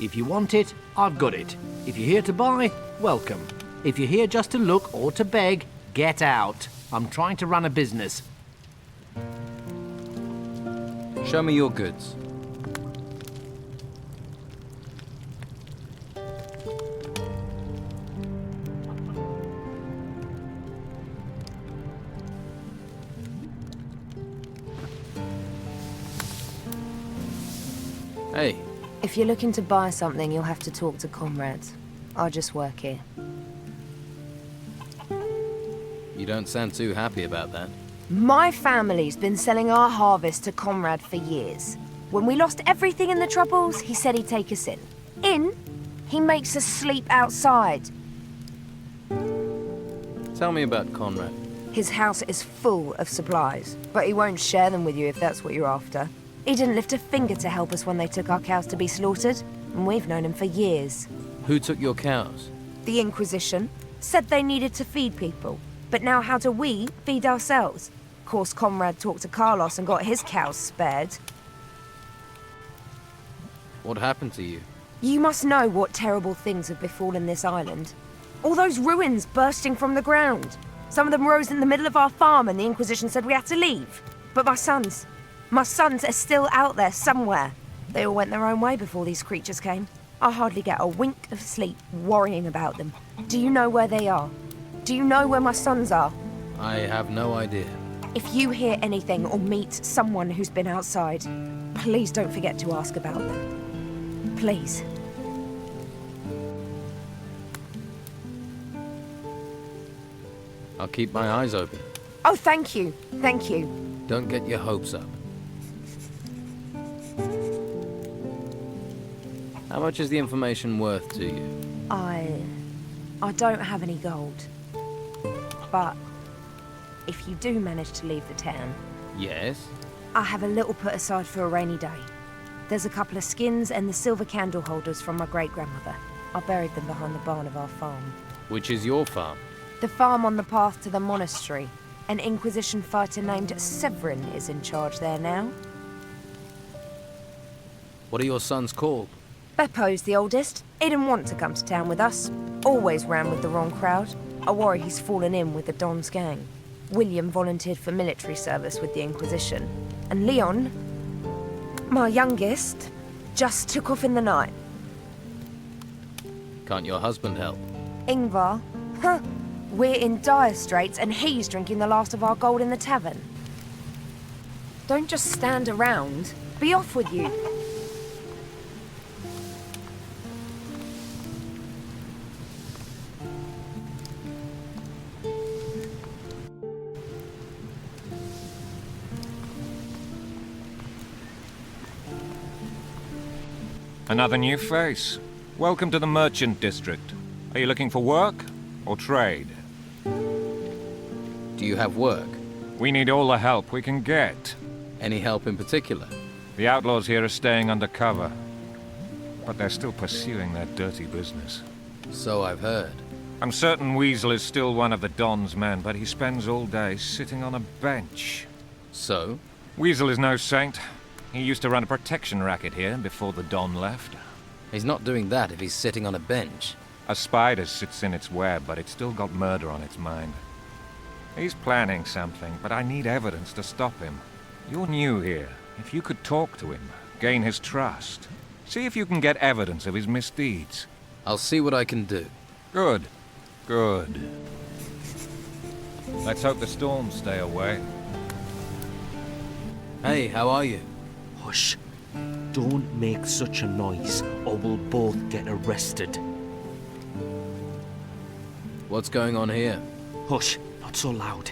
If you want it, I've got it. If you're here to buy, welcome. If you're here just to look or to beg, get out. I'm trying to run a business. Show me your goods. Hey. If you're looking to buy something, you'll have to talk to Konrad. I just work here. You don't sound too happy about that. My family's been selling our harvest to Konrad for years. When we lost everything in the Troubles, he said he'd take us in. In? He makes us sleep outside. Tell me about Konrad. His house is full of supplies, but he won't share them with you if that's what you're after. He didn't lift a finger to help us when they took our cows to be slaughtered, and we've known him for years. Who took your cows? The Inquisition said they needed to feed people, but now how do we feed ourselves? Of course, Konrad talked to Carlos and got his cows spared. What happened to you? You must know what terrible things have befallen this island. All those ruins bursting from the ground. Some of them rose in the middle of our farm and the Inquisition said we had to leave. But my sons are still out there somewhere. They all went their own way before these creatures came. I hardly get a wink of sleep worrying about them. Do you know where they are? Do you know where my sons are? I have no idea. If you hear anything or meet someone who's been outside, please don't forget to ask about them. Please. I'll keep my eyes open. Oh, thank you. Thank you. Don't get your hopes up. How much is the information worth to you? I don't have any gold. But if you do manage to leave the town... Yes? I have a little put aside for a rainy day. There's a couple of skins and the silver candle holders from my great-grandmother. I buried them behind the barn of our farm. Which is your farm? The farm on the path to the monastery. An Inquisition fighter named Severin is in charge there now. What are your sons called? Beppo's the oldest. He didn't want to come to town with us. Always ran with the wrong crowd. I worry he's fallen in with the Don's gang. William volunteered for military service with the Inquisition. And Leon, my youngest, just took off in the night. Can't your husband help? Ingvar? Huh. We're in dire straits and he's drinking the last of our gold in the tavern. Don't just stand around. Be off with you. Another new face. Welcome to the Merchant District. Are you looking for work or trade? Do you have work? We need all the help we can get. Any help in particular? The outlaws here are staying undercover, but they're still pursuing their dirty business. So I've heard. I'm certain Weasel is still one of the Don's men, but he spends all day sitting on a bench. So? Weasel is no saint. He used to run a protection racket here before the Don left. He's not doing that if he's sitting on a bench. A spider sits in its web, but it's still got murder on its mind. He's planning something, but I need evidence to stop him. You're new here. If you could talk to him, gain his trust, see if you can get evidence of his misdeeds. I'll see what I can do. Good. Good. Let's hope the storms stay away. Hey, how are you? Hush. Don't make such a noise, or we'll both get arrested. What's going on here? Hush, not so loud.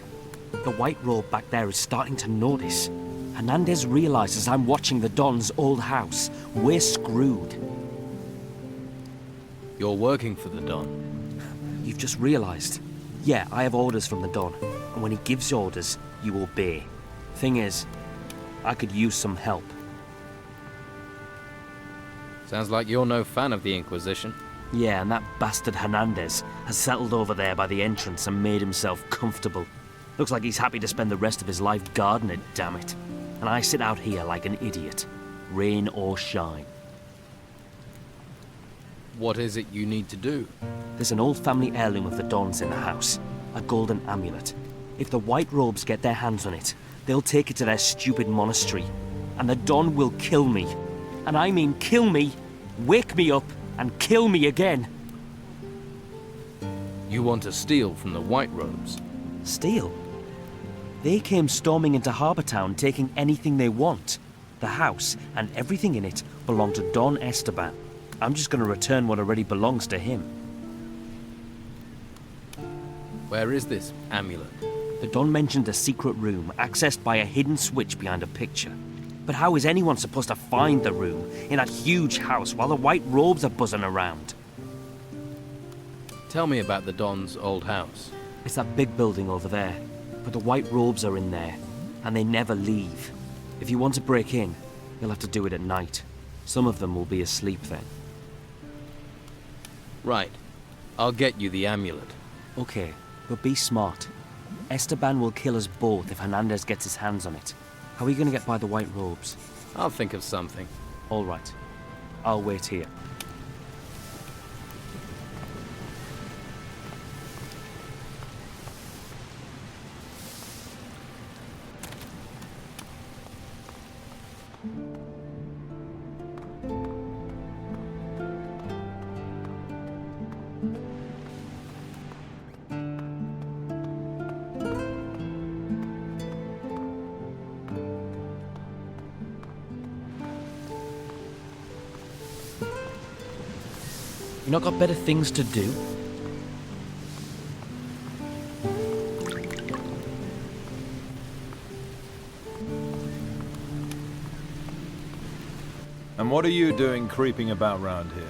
The white robe back there is starting to notice. Hernandez realizes I'm watching the Don's old house. We're screwed. You're working for the Don. You've just realized. Yeah, I have orders from the Don. And when he gives orders, you obey. Thing is, I could use some help. Sounds like you're no fan of the Inquisition. Yeah, and that bastard Hernandez has settled over there by the entrance and made himself comfortable. Looks like he's happy to spend the rest of his life guarding it, damn it. And I sit out here like an idiot, rain or shine. What is it you need to do? There's an old family heirloom of the Dons in the house. A golden amulet. If the White Robes get their hands on it, they'll take it to their stupid monastery. And the Don will kill me. And I mean kill me, wake me up, and kill me again. You want to steal from the White Robes? Steal? They came storming into Harbour Town taking anything they want. The house and everything in it belong to Don Esteban. I'm just going to return what already belongs to him. Where is this amulet? The Don mentioned a secret room accessed by a hidden switch behind a picture. But how is anyone supposed to find the room in that huge house while the White Robes are buzzing around? Tell me about the Don's old house. It's that big building over there. But the White Robes are in there, and they never leave. If you want to break in, you'll have to do it at night. Some of them will be asleep then. Right. I'll get you the amulet. Okay, but be smart. Esteban will kill us both if Hernandez gets his hands on it. How are you going to get by the White Robes? I'll think of something. All right. I'll wait here. You not got better things to do? And what are you doing creeping about round here?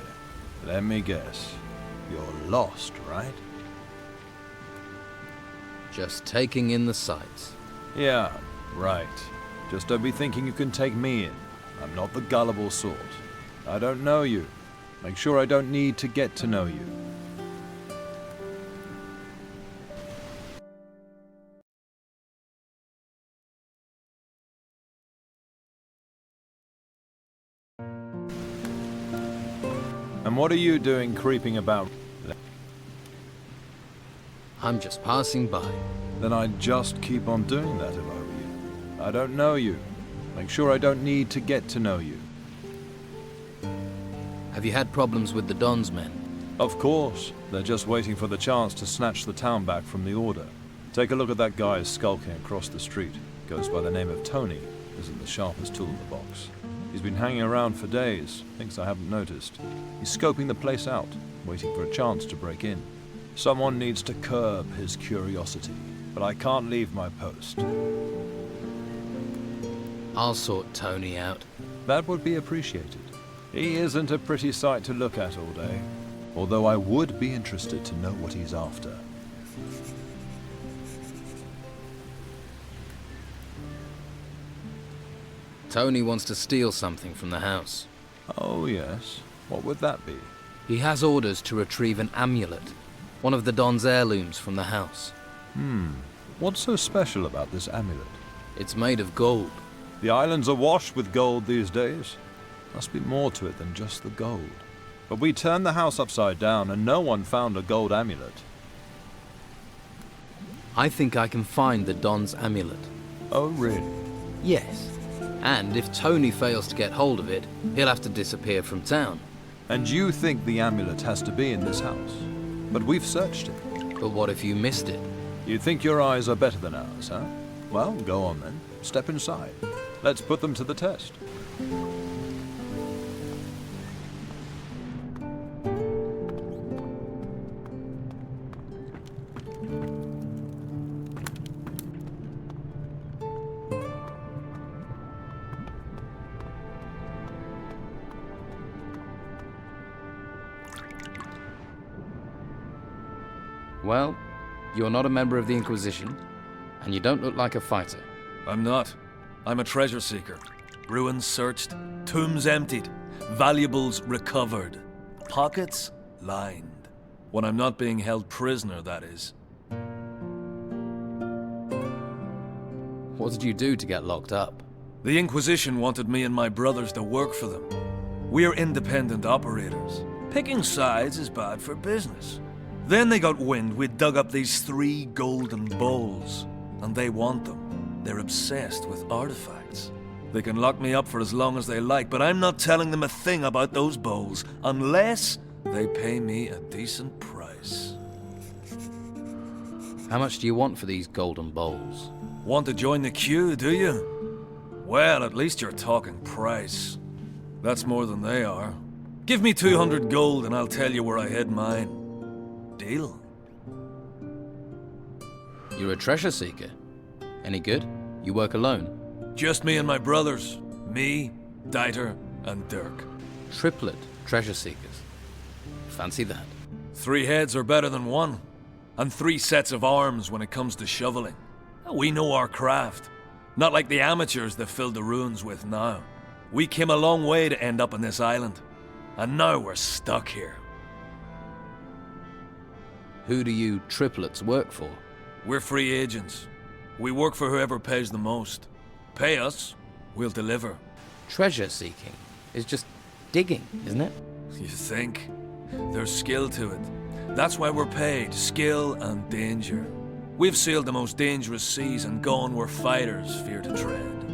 Let me guess. You're lost, right? Just taking in the sights. Yeah, right. Just don't be thinking you can take me in. I'm not the gullible sort. I don't know you. Make sure I don't need to get to know you. And what are you doing creeping about? I'm just passing by. Then I'd just keep on doing that if I were you. I don't know you. Make sure I don't need to get to know you. Have you had problems with the Don's men? Of course. They're just waiting for the chance to snatch the town back from the Order. Take a look at that guy skulking across the street. Goes by the name of Toni. Isn't the sharpest tool in the box. He's been hanging around for days. Thinks I haven't noticed. He's scoping the place out, waiting for a chance to break in. Someone needs to curb his curiosity, but I can't leave my post. I'll sort Toni out. That would be appreciated. He isn't a pretty sight to look at all day, although I would be interested to know what he's after. Toni wants to steal something from the house. Oh yes, what would that be? He has orders to retrieve an amulet, one of the Don's heirlooms from the house. What's so special about this amulet? It's made of gold. The island's awash with gold these days. Must be more to it than just the gold. But we turned the house upside down and no one found a gold amulet. I think I can find the Don's amulet. Oh really? Yes. And if Toni fails to get hold of it, he'll have to disappear from town. And you think the amulet has to be in this house? But we've searched it. But what if you missed it? You think your eyes are better than ours, huh? Well, go on then. Step inside. Let's put them to the test. Well, you're not a member of the Inquisition, and you don't look like a fighter. I'm not. I'm a treasure seeker. Ruins searched, tombs emptied, valuables recovered, pockets lined. When I'm not being held prisoner, that is. What did you do to get locked up? The Inquisition wanted me and my brothers to work for them. We're independent operators. Picking sides is bad for business. Then they got wind we'd dug up these 3 golden bowls, and they want them. They're obsessed with artifacts. They can lock me up for as long as they like, but I'm not telling them a thing about those bowls unless they pay me a decent price. How much do you want for these golden bowls? Want to join the queue, do you? Well, at least you're talking price. That's more than they are. Give me 200 gold and I'll tell you where I hid mine. Deal? You're a treasure seeker. Any good? You work alone? Just me and my brothers. Me, Dieter, and Dirk. Triplet treasure seekers. Fancy that. 3 heads are better than 1. And 3 sets of arms when it comes to shoveling. We know our craft. Not like the amateurs they filled the ruins with now. We came a long way to end up on this island. And now we're stuck here. Who do you triplets work for? We're free agents. We work for whoever pays the most. Pay us, we'll deliver. Treasure seeking is just digging, isn't it? You think? There's skill to it. That's why we're paid, skill and danger. We've sailed the most dangerous seas and gone where fighters fear to tread.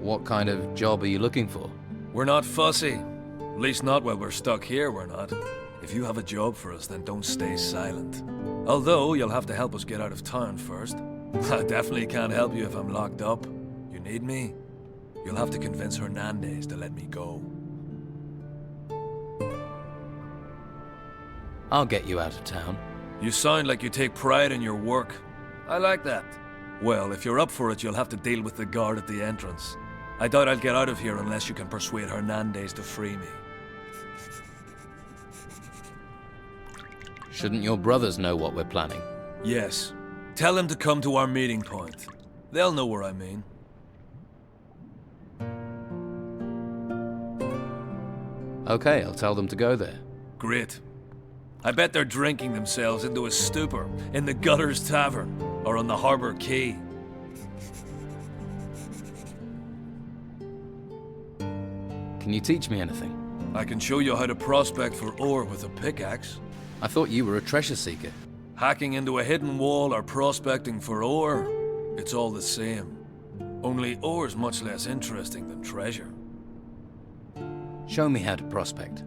What kind of job are you looking for? We're not fussy. At least not while we're stuck here, we're not. If you have a job for us, then don't stay silent. Although, you'll have to help us get out of town first. I definitely can't help you if I'm locked up. You need me? You'll have to convince Hernandez to let me go. I'll get you out of town. You sound like you take pride in your work. I like that. Well, if you're up for it, you'll have to deal with the guard at the entrance. I doubt I'll get out of here unless you can persuade Hernandez to free me. Shouldn't your brothers know what we're planning? Yes. Tell them to come to our meeting point. They'll know where I mean. Okay, I'll tell them to go there. Great. I bet they're drinking themselves into a stupor in the Gutters Tavern or on the Harbour Quay. Can you teach me anything? I can show you how to prospect for ore with a pickaxe. I thought you were a treasure seeker. Hacking into a hidden wall or prospecting for ore, it's all the same. Only ore's much less interesting than treasure. Show me how to prospect.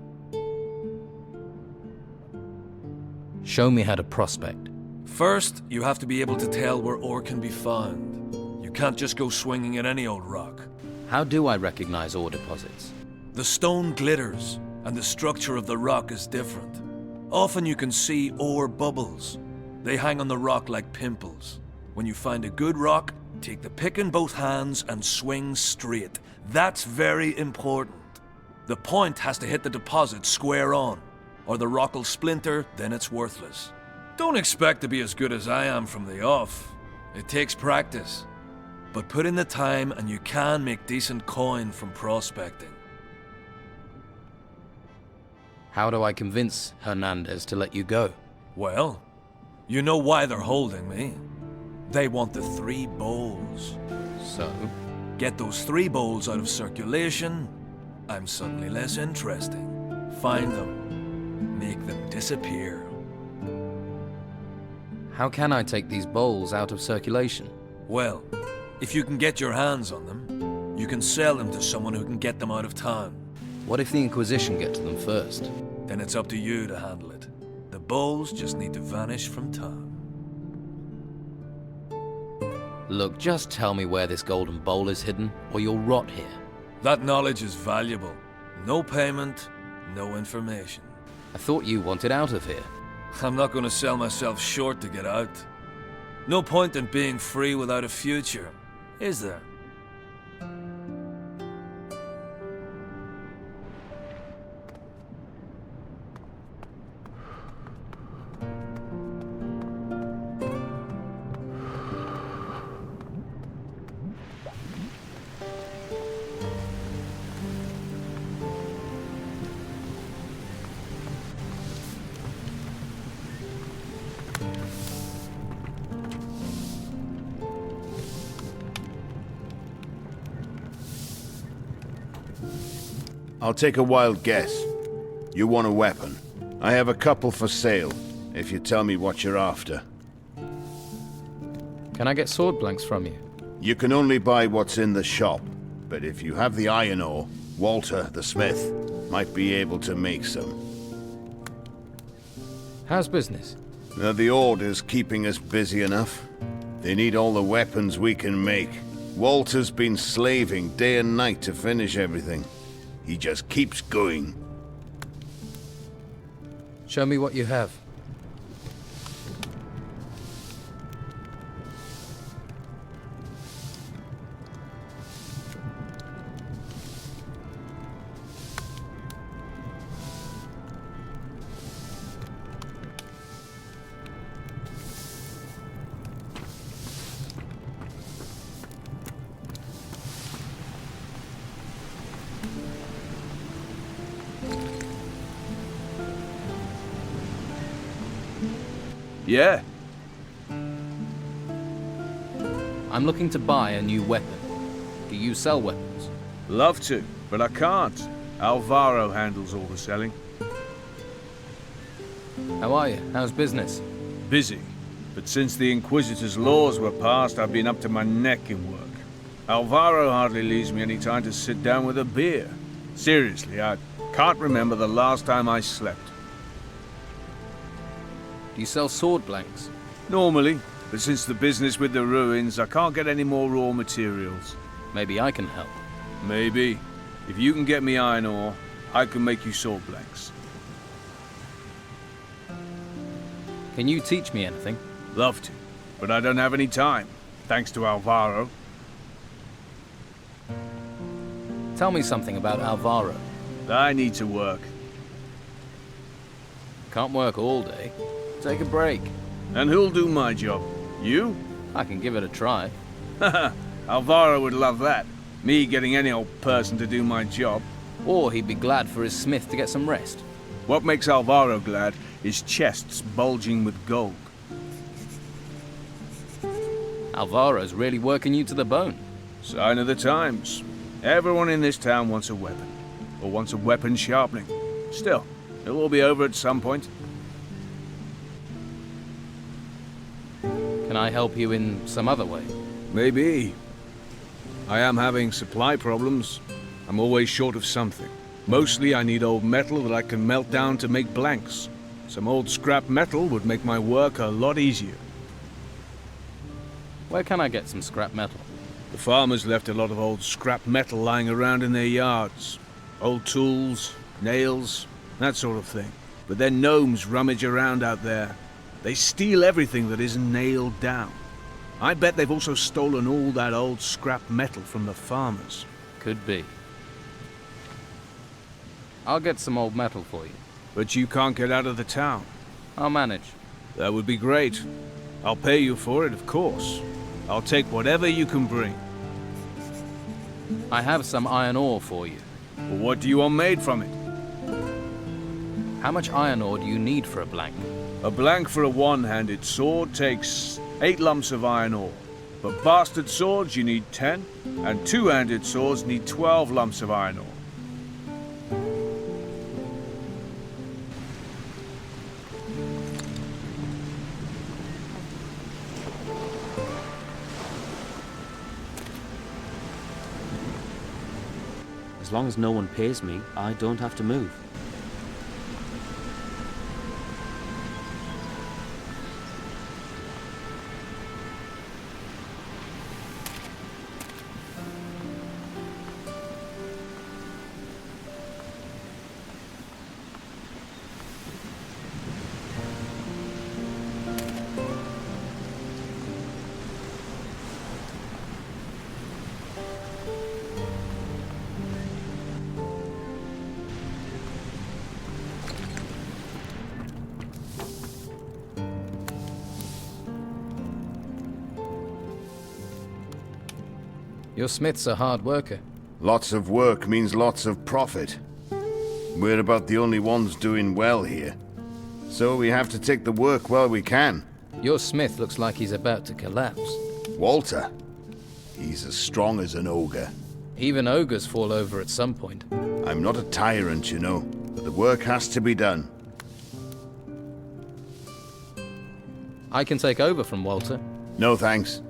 Show me how to prospect. First, you have to be able to tell where ore can be found. You can't just go swinging at any old rock. How do I recognize ore deposits? The stone glitters, and the structure of the rock is different. Often you can see ore bubbles. They hang on the rock like pimples. When you find a good rock, take the pick in both hands and swing straight. That's very important. The point has to hit the deposit square on, or the rock will splinter, then it's worthless. Don't expect to be as good as I am from the off. It takes practice. But put in the time and you can make decent coin from prospecting. How do I convince Hernandez to let you go? Well, you know why they're holding me. They want the 3 bowls. So? Get those 3 bowls out of circulation, I'm suddenly less interesting. Find them. Make them disappear. How can I take these bowls out of circulation? Well, if you can get your hands on them, you can sell them to someone who can get them out of town. What if the Inquisition get to them first? Then it's up to you to handle it. The bowls just need to vanish from town. Look, just tell me where this golden bowl is hidden, or you'll rot here. That knowledge is valuable. No payment, no information. I thought you wanted out of here. I'm not going to sell myself short to get out. No point in being free without a future, is there? I'll take a wild guess. You want a weapon? I have a couple for sale, if you tell me what you're after. Can I get sword blanks from you? You can only buy what's in the shop, but if you have the iron ore, Walter, the smith, might be able to make some. How's business? The Order's keeping us busy enough. They need all the weapons we can make. Walter's been slaving day and night to finish everything. He just keeps going. Show me what you have. Yeah. I'm looking to buy a new weapon. Do you sell weapons? Love to, but I can't. Alvaro handles all the selling. How are you? How's business? Busy. But since the Inquisitor's laws were passed, I've been up to my neck in work. Alvaro hardly leaves me any time to sit down with a beer. Seriously, I can't remember the last time I slept. Do you sell sword blanks? Normally, but since the business with the ruins, I can't get any more raw materials. Maybe I can help. Maybe. If you can get me iron ore, I can make you sword blanks. Can you teach me anything? Love to, but I don't have any time, thanks to Alvaro. Tell me something about Alvaro. I need to work. Can't work all day. Take a break. And who'll do my job? You? I can give it a try. Haha, Alvaro would love that. Me getting any old person to do my job. Or he'd be glad for his smith to get some rest. What makes Alvaro glad is chests bulging with gold. Alvaro's really working you to the bone. Sign of the times. Everyone in this town wants a weapon. Or wants a weapon sharpening. Still, it will be over at some point. Can I help you in some other way? Maybe. I am having supply problems. I'm always short of something. Mostly I need old metal that I can melt down to make blanks. Some old scrap metal would make my work a lot easier. Where can I get some scrap metal? The farmers left a lot of old scrap metal lying around in their yards. Old tools, nails, that sort of thing. But then gnomes rummage around out there. They steal everything that isn't nailed down. I bet they've also stolen all that old scrap metal from the farmers. Could be. I'll get some old metal for you. But you can't get out of the town. I'll manage. That would be great. I'll pay you for it, of course. I'll take whatever you can bring. I have some iron ore for you. But what do you want made from it? How much iron ore do you need for a blank? A blank for a one-handed sword takes 8 lumps of iron ore. For bastard swords you need 10, and two-handed swords need 12 lumps of iron ore. As long as no one pays me, I don't have to move. Your smith's a hard worker. Lots of work means lots of profit. We're about the only ones doing well here. So we have to take the work while we can. Your smith looks like he's about to collapse. Walter, he's as strong as an ogre. Even ogres fall over at some point. I'm not a tyrant, you know. but the work has to be done. I can take over from Walter. No thanks.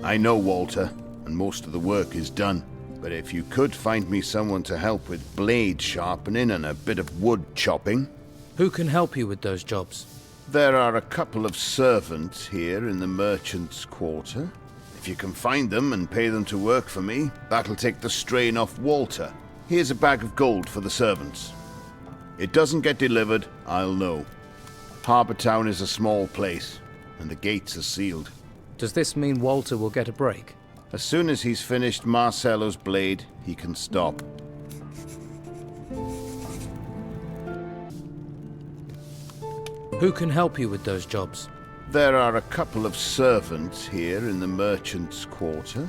I know Walter, and most of the work is done. But if you could find me someone to help with blade sharpening and a bit of wood chopping... Who can help you with those jobs? There are a couple of servants here in the merchant's quarter. If you can find them and pay them to work for me, that'll take the strain off Walter. Here's a bag of gold for the servants. It doesn't get delivered, I'll know. Harbour Town is a small place, and the gates are sealed. Does this mean Walter will get a break? As soon as he's finished Marcelo's blade, he can stop. Who can help you with those jobs? There are a couple of servants here in the merchant's quarter.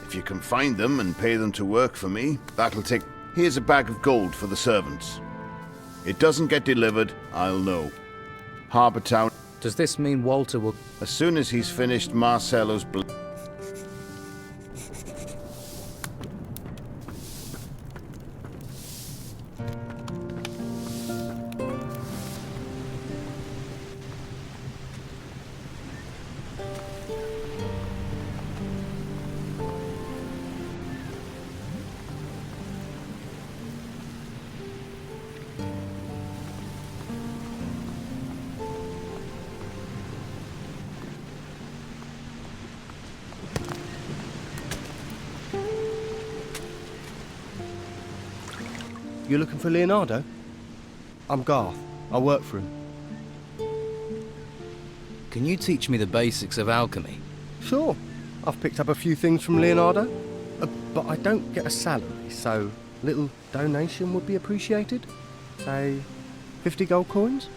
If you can find them and pay them to work for me, that'll take... Here's a bag of gold for the servants. It doesn't get delivered, I'll know. Harbour Town... Does this mean Walter will... As soon as he's finished Marcelo's blade... You looking for Leonardo? I'm Garth. I work for him. Can you teach me the basics of alchemy? Sure. I've picked up a few things from Leonardo, but I don't get a salary, so little donation would be appreciated. Say, 50 gold coins?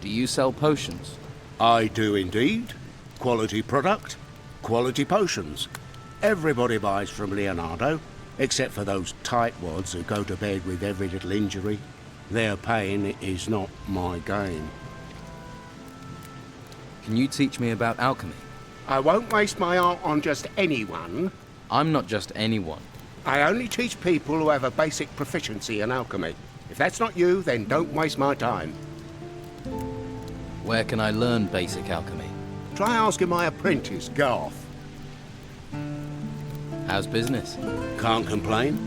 Do you sell potions? I do indeed. Quality product, quality potions. Everybody buys from Leonardo, except for those tightwads who go to bed with every little injury. Their pain is not my gain. Can you teach me about alchemy? I won't waste my art on just anyone. I'm not just anyone. I only teach people who have a basic proficiency in alchemy. If that's not you, then don't waste my time. Where can I learn basic alchemy? Try asking my apprentice, Garth. How's business? Can't complain.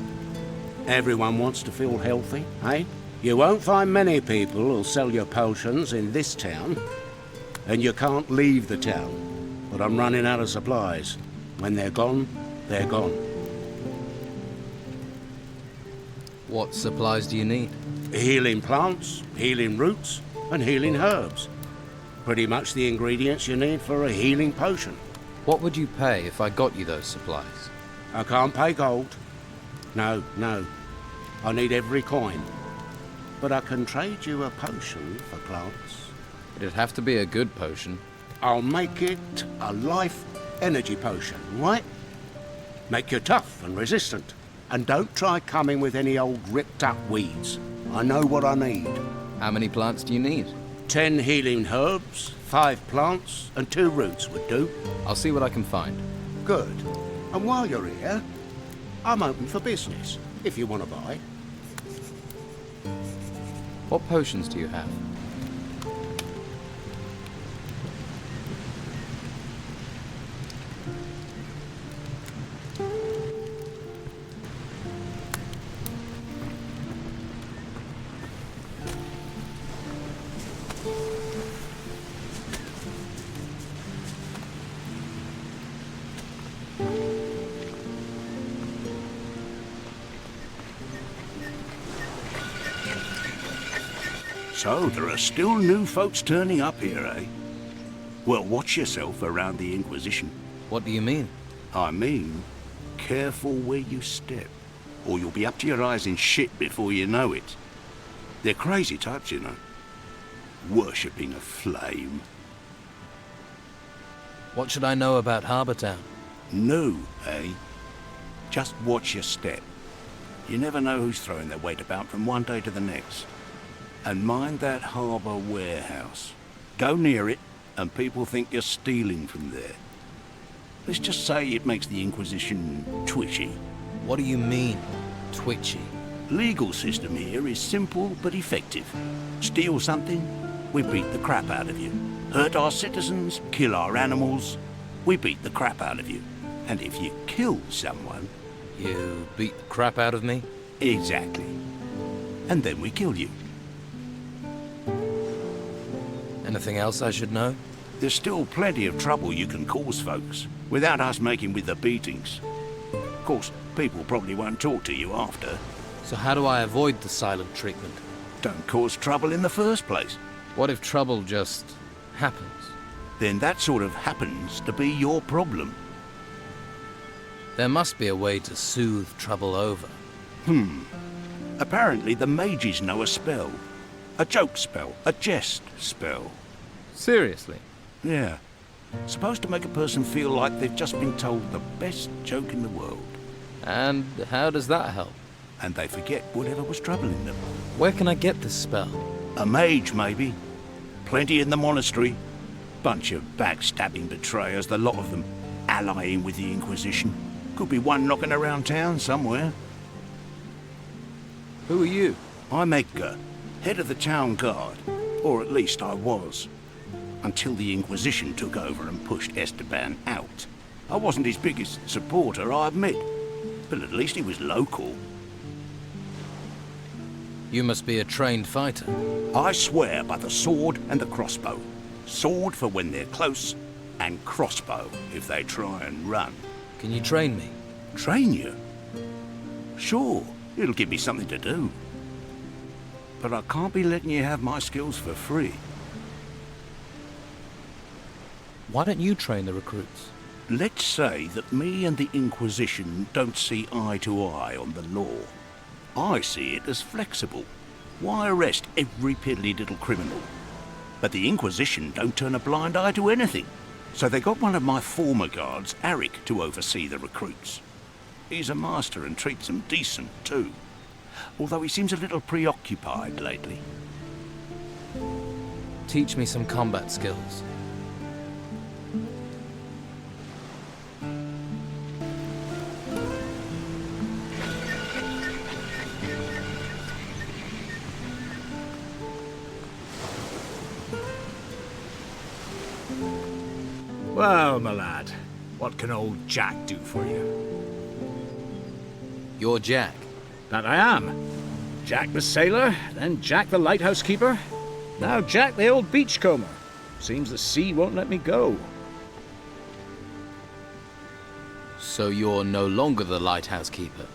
Everyone wants to feel healthy, eh? You won't find many people who'll sell your potions in this town. And you can't leave the town. But I'm running out of supplies. When they're gone, they're gone. What supplies do you need? Healing plants, healing roots, and healing herbs. Pretty much the ingredients you need for a healing potion. What would you pay if I got you those supplies? I can't pay gold. No. I need every coin. But I can trade you a potion for plants. It'd have to be a good potion. I'll make it a life energy potion, right? Make you tough and resistant. And don't try coming with any old ripped up weeds. I know what I need. How many plants do you need? 10 healing herbs, 5 plants, and 2 roots would do. I'll see what I can find. Good. And while you're here, I'm open for business, if you want to buy. What potions do you have? So, there are still new folks turning up here, eh? Well, watch yourself around the Inquisition. What do you mean? I mean, careful where you step, or you'll be up to your eyes in shit before you know it. They're crazy types, you know. Worshipping a flame. What should I know about Harbour Town? No, eh? Just watch your step. You never know who's throwing their weight about from one day to the next. And mind that harbour warehouse. Go near it, and people think you're stealing from there. Let's just say it makes the Inquisition twitchy. What do you mean, twitchy? Legal system here is simple but effective. Steal something, we beat the crap out of you. Hurt our citizens, kill our animals, we beat the crap out of you. And if you kill someone... You beat the crap out of me? Exactly. And then we kill you. Anything else I should know? There's still plenty of trouble you can cause folks, without us making with the beatings. Of course, people probably won't talk to you after. So how do I avoid the silent treatment? Don't cause trouble in the first place. What if trouble just happens? Then that sort of happens to be your problem. There must be a way to soothe trouble over. Apparently the mages know a spell. A joke spell, a jest spell. Seriously? Yeah. Supposed to make a person feel like they've just been told the best joke in the world. And how does that help? And they forget whatever was troubling them. Where can I get this spell? A mage, maybe. Plenty in the monastery. Bunch of backstabbing betrayers, the lot of them, allying with the Inquisition. Could be one knocking around town somewhere. Who are you? I'm Edgar, head of the town guard. Or at least I was. Until the Inquisition took over and pushed Esteban out. I wasn't his biggest supporter, I admit. But at least he was local. You must be a trained fighter. I swear by the sword and the crossbow. Sword for when they're close, and crossbow if they try and run. Can you train me? Train you? Sure, it'll give me something to do. But I can't be letting you have my skills for free. Why don't you train the recruits? Let's say that me and the Inquisition don't see eye to eye on the law. I see it as flexible. Why arrest every piddly little criminal? But the Inquisition don't turn a blind eye to anything. So they got one of my former guards, Arik, to oversee the recruits. He's a master and treats them decent too. Although he seems a little preoccupied lately. Teach me some combat skills. Well, my lad, what can old Jack do for you? You're Jack. That I am. Jack the sailor, then Jack the lighthouse keeper. Now Jack the old beachcomber. Seems the sea won't let me go. So you're no longer the lighthouse keeper?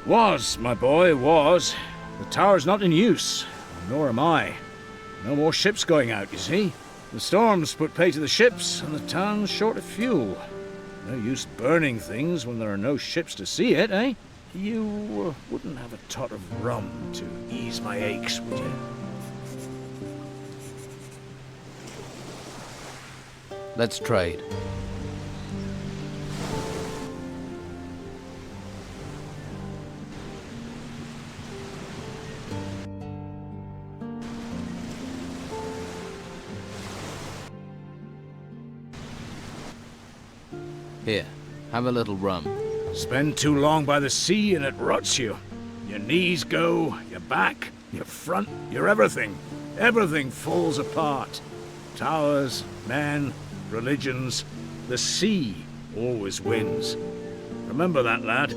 Was, my boy, was. The tower's not in use, nor am I. No more ships going out, you see. The storms put pay to the ships, and the town's short of fuel. No use burning things when there are no ships to see it, eh? You wouldn't have a tot of rum to ease my aches, would you? Let's trade. Here, have a little rum. Spend too long by the sea and it rots you. Your knees go, your back, your front, your everything. Everything falls apart. Towers, men, religions. The sea always wins. Remember that, lad.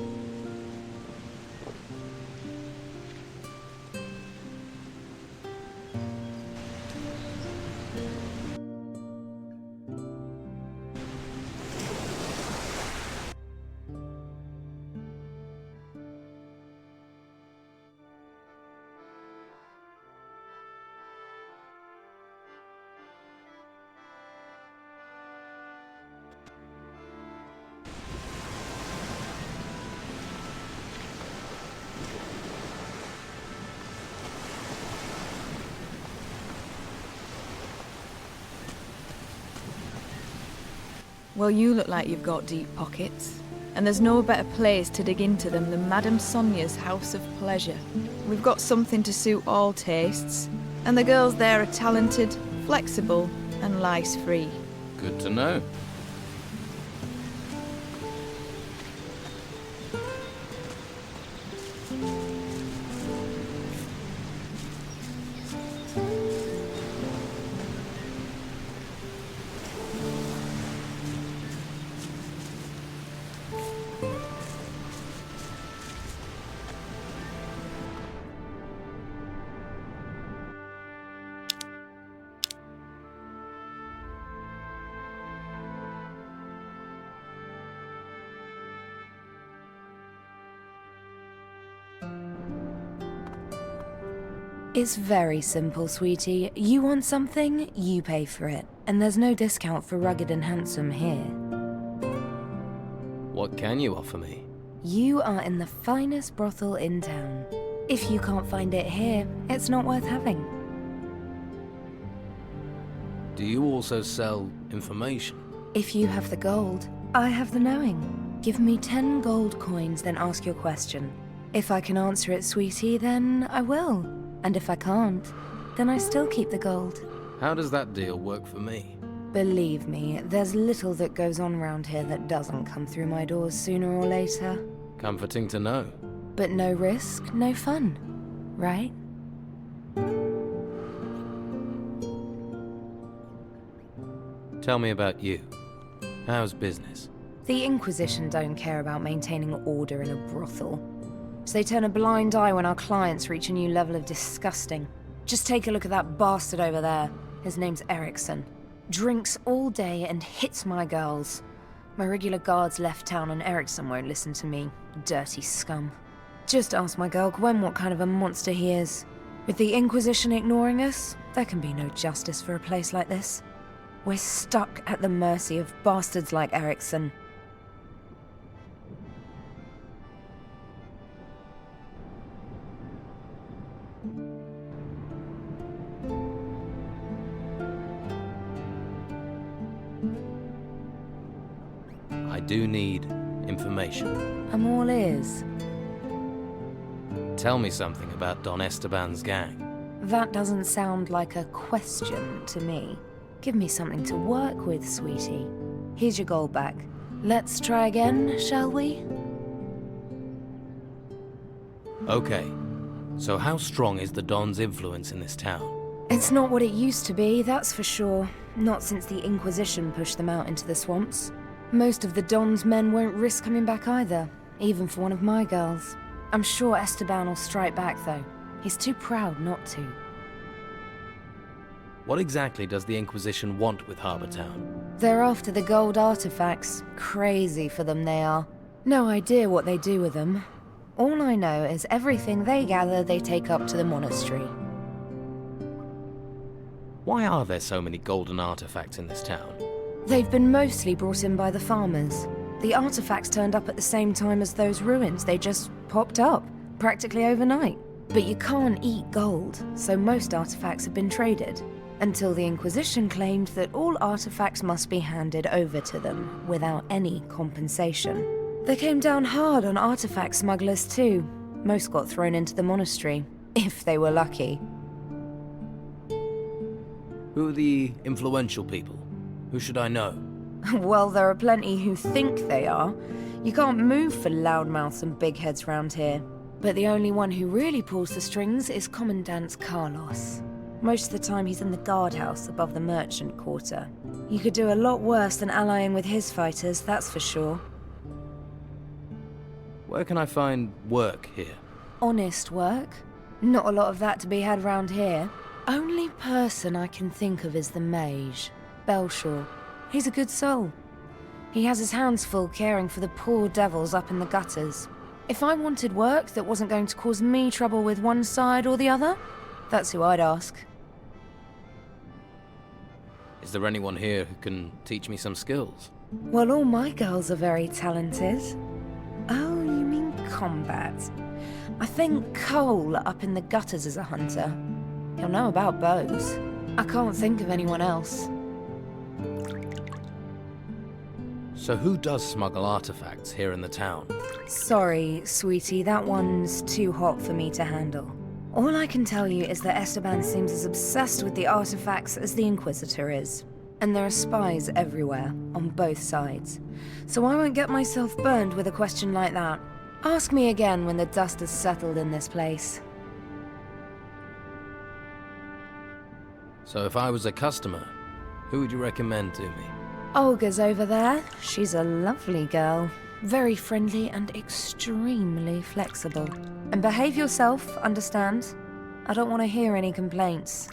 Well, you look like you've got deep pockets. And there's no better place to dig into them than Madame Sonia's House of Pleasure. We've got something to suit all tastes. And the girls there are talented, flexible, and lice-free. Good to know. It's very simple, sweetie. You want something, you pay for it. And there's no discount for rugged and handsome here. What can you offer me? You are in the finest brothel in town. If you can't find it here, it's not worth having. Do you also sell information? If you have the gold, I have the knowing. Give me 10 gold coins, then ask your question. If I can answer it, sweetie, then I will. And if I can't, then I still keep the gold. How does that deal work for me? Believe me, there's little that goes on round here that doesn't come through my doors sooner or later. Comforting to know. But no risk, no fun, right? Tell me about you. How's business? The Inquisition don't care about maintaining order in a brothel. So they turn a blind eye when our clients reach a new level of disgusting. Just take a look at that bastard over there. His name's Erickson. Drinks all day and hits my girls. My regular guards left town and Erickson won't listen to me. Dirty scum. Just ask my girl Gwen what kind of a monster he is. With the Inquisition ignoring us, there can be no justice for a place like this. We're stuck at the mercy of bastards like Erickson. I do need information. I'm all ears. Tell me something about Don Esteban's gang. That doesn't sound like a question to me. Give me something to work with, sweetie. Here's your gold back. Let's try again, shall we? Okay. So how strong is the Don's influence in this town? It's not what it used to be, that's for sure. Not since the Inquisition pushed them out into the swamps. Most of the Don's men won't risk coming back either, even for one of my girls. I'm sure Esteban will strike back, though. He's too proud not to. What exactly does the Inquisition want with Harbour Town? They're after the gold artifacts. Crazy for them they are. No idea what they do with them. All I know is everything they gather they take up to the monastery. Why are there so many golden artifacts in this town? They've been mostly brought in by the farmers. The artifacts turned up at the same time as those ruins. They just popped up, practically overnight. But you can't eat gold, so most artifacts have been traded. Until the Inquisition claimed that all artifacts must be handed over to them, without any compensation. They came down hard on artifact smugglers too. Most got thrown into the monastery, if they were lucky. Who are the influential people? Who should I know? Well, there are plenty who think they are. You can't move for loudmouths and big heads round here. But the only one who really pulls the strings is Commandant Carlos. Most of the time he's in the guardhouse above the merchant quarter. You could do a lot worse than allying with his fighters, that's for sure. Where can I find work here? Honest work? Not a lot of that to be had round here. Only person I can think of is the mage, Belshaw. He's a good soul. He has his hands full caring for the poor devils up in the gutters. If I wanted work that wasn't going to cause me trouble with one side or the other, that's who I'd ask. Is there anyone here who can teach me some skills? Well, all my girls are very talented. Oh, you mean combat? I think Cole up in the gutters is a hunter. He'll know about bows. I can't think of anyone else. So who does smuggle artifacts here in the town? Sorry, sweetie, that one's too hot for me to handle. All I can tell you is that Esteban seems as obsessed with the artifacts as the Inquisitor is. And there are spies everywhere, on both sides. So I won't get myself burned with a question like that. Ask me again when the dust has settled in this place. So if I was a customer, who would you recommend to me? Olga's over there. She's a lovely girl. Very friendly and extremely flexible. And behave yourself, understand? I don't want to hear any complaints.